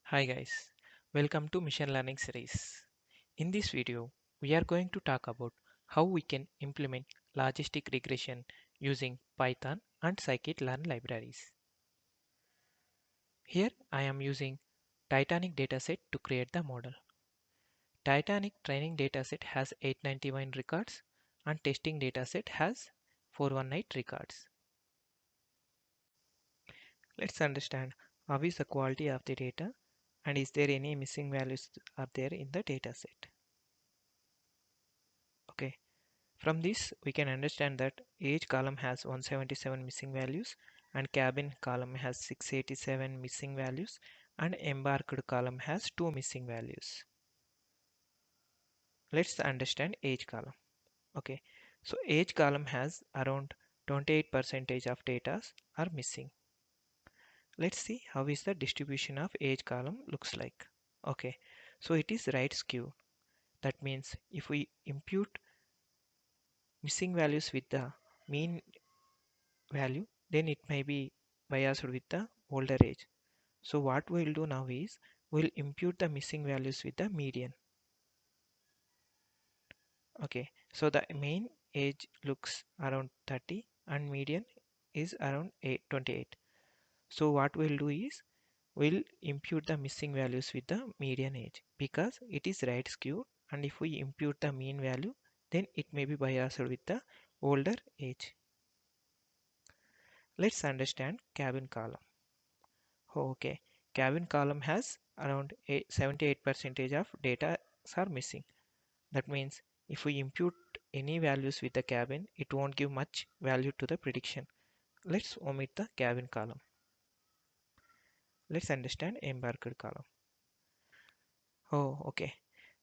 Hi guys, welcome to Machine Learning series. In this video, we are going to talk about how we can implement logistic regression using Python and scikit-learn libraries. Here I am using Titanic dataset to create the model. Titanic training dataset has 891 records and testing dataset has 418 records. Let's understand how is the quality of the data and is there any missing values are there in the dataset. Okay. From this, we can understand that age column has 177 missing values and cabin column has 687 missing values and embarked column has 2 missing values. Let's understand age column. Okay, so age column has around 28% of data are missing. Let's see how is the distribution of age column looks like. Okay, so it is right skew. That means if we impute missing values with the mean value, then it may be biased with the older age. So what we'll do now is we'll impute the missing values with the median. Okay, so the mean age looks around 30 and median is around 28. So what we'll do is we'll impute the missing values with the median age because it is right skewed, and if we impute the mean value then it may be biased with the older age. Let's understand cabin column. Okay, cabin column has around 78% of data are missing. That means if we impute any values with the cabin, it won't give much value to the prediction. Let's omit the cabin column. Let's understand embarked column. Oh, okay.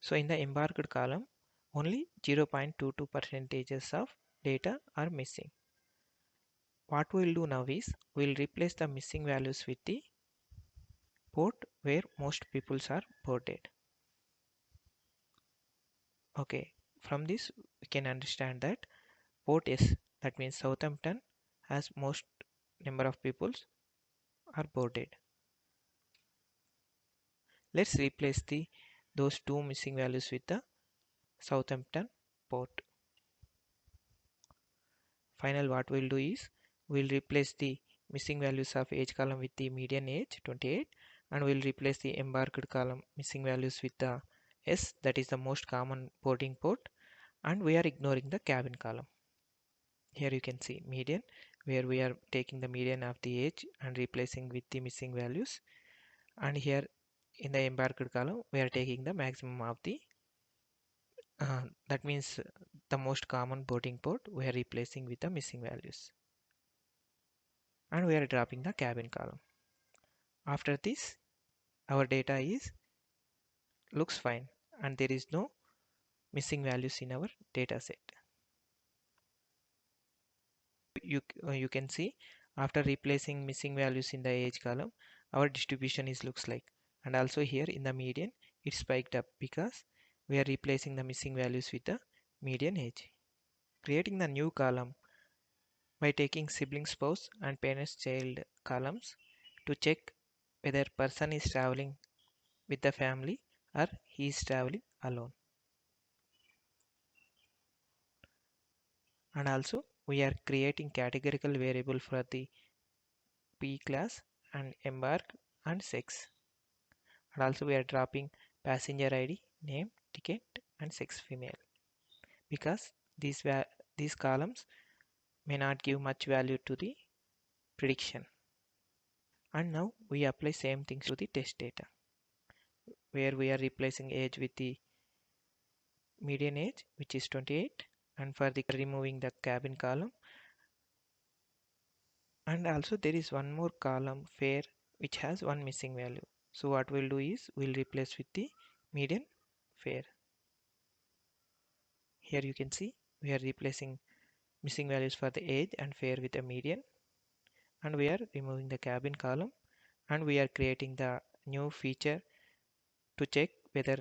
So in the embarked column, only 0.22 percentages of data are missing. What we'll do now is we'll replace the missing values with the port where most people are ported. Okay, from this we can understand that port S, that means Southampton, has most number of peoples are boarded. Let's replace those two missing values with the Southampton port. Final what we'll do is we'll replace the missing values of age column with the median age 28, and we'll replace the embarked column missing values with the S, that is the most common boarding port, and we are ignoring the cabin column. Here you can see median, where we are taking the median of the age and replacing with the missing values, and here in the embarked column we are taking the maximum of the that means the most common boarding port we are replacing with the missing values, and we are dropping the cabin column. After this our data is looks fine and there is no missing values in our data set. You can see after replacing missing values in the age column our distribution is looks like, and also here in the median it spiked up because we are replacing the missing values with the median age. Creating the new column by taking sibling spouse and parents child columns to check whether person is traveling with the family or he is traveling alone. And also we are creating categorical variable for the P class and embark and sex. And also we are dropping passenger ID, name, ticket and sex female because these columns may not give much value to the prediction. And now we apply same things to the test data where we are replacing age with the median age which is 28, and for the removing the cabin column, and also there is one more column fair which has one missing value. So what we'll do is we'll replace with the median fair. Here you can see we are replacing missing values for the age and fair with a median, and we are removing the cabin column, and we are creating the new feature to check whether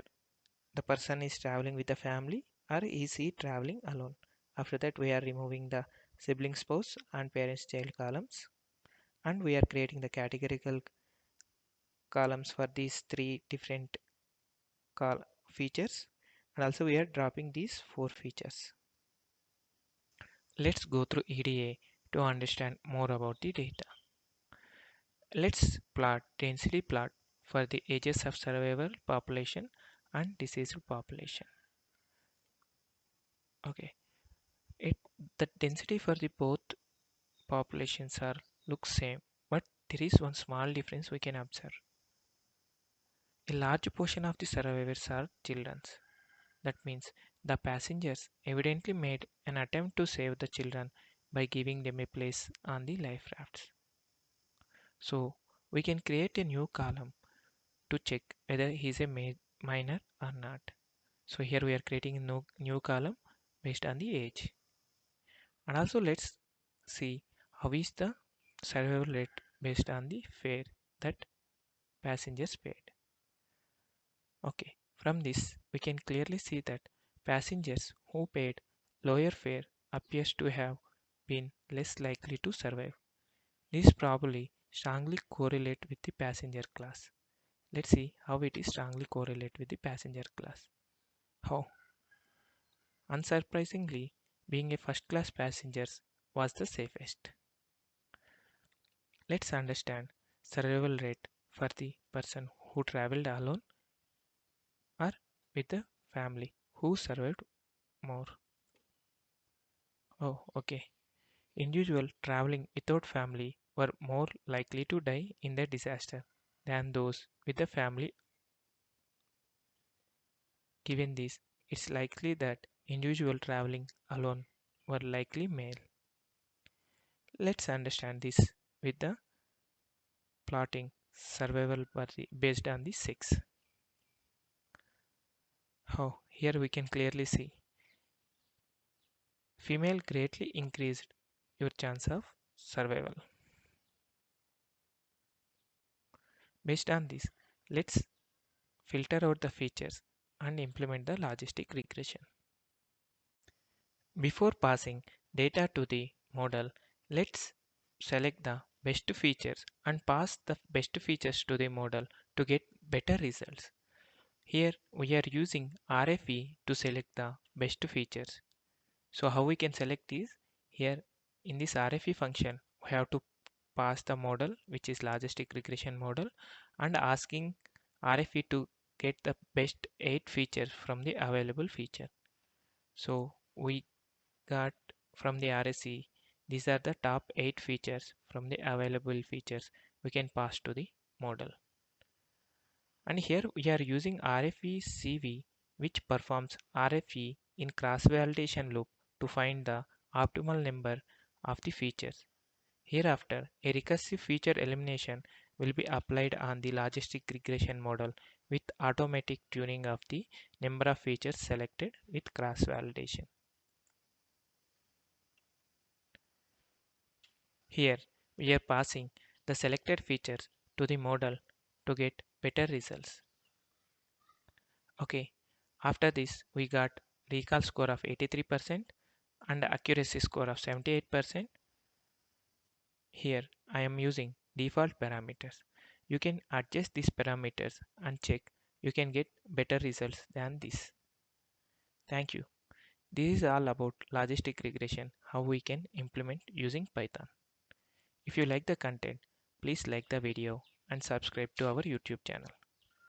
the person is traveling with the family or is he traveling alone. After that we are removing the sibling spouse and parents child columns, and we are creating the categorical columns for these three different features, and also we are dropping these four features. Let's go through EDA to understand more about the data. Let's plot density plot for the ages of survivor population and deceased population. Okay, the density for the both populations are looks same, but there is one small difference we can observe. A large portion of the survivors are children. That means the passengers evidently made an attempt to save the children by giving them a place on the life rafts. So we can create a new column to check whether he is a minor or not. So here we are creating a new column based on the age. And also let's see how is the survival rate based on the fare that passengers paid. Okay, from this we can clearly see that passengers who paid lower fare appears to have been less likely to survive. This probably strongly correlate with the passenger class. Let's see how it is strongly correlate with the passenger class. How? Unsurprisingly, being a first class passenger was the safest. Let's understand survival rate for the person who traveled alone or with the family who survived more. Oh, okay. Individuals traveling without family were more likely to die in the disaster than those with the family. Given this, it's likely that individuals traveling alone were likely male. Let's understand this with the plotting survival based on the sex. How? Here we can clearly see female greatly increased your chance of survival. Based on this, let's filter out the features and implement the logistic regression. Before passing data to the model, let's select the best features and pass the best features to the model to get better results. Here we are using RFE to select the best features. So how we can select these? Here in this RFE function, we have to pass the model, which is logistic regression model, and asking RFE to get the best 8 features from the available feature. So we got from the RSE, these are the top 8 features from the available features we can pass to the model. And here we are using RFE CV, which performs RFE in cross-validation loop to find the optimal number of the features. Hereafter, a recursive feature elimination will be applied on the logistic regression model with automatic tuning of the number of features selected with cross-validation. Here, we are passing the selected features to the model to get better results. Okay, after this, we got recall score of 83% and accuracy score of 78%. Here, I am using default parameters. You can adjust these parameters and check you can get better results than this. Thank you. This is all about logistic regression, how we can implement using Python. If you like the content, please like the video and subscribe to our YouTube channel.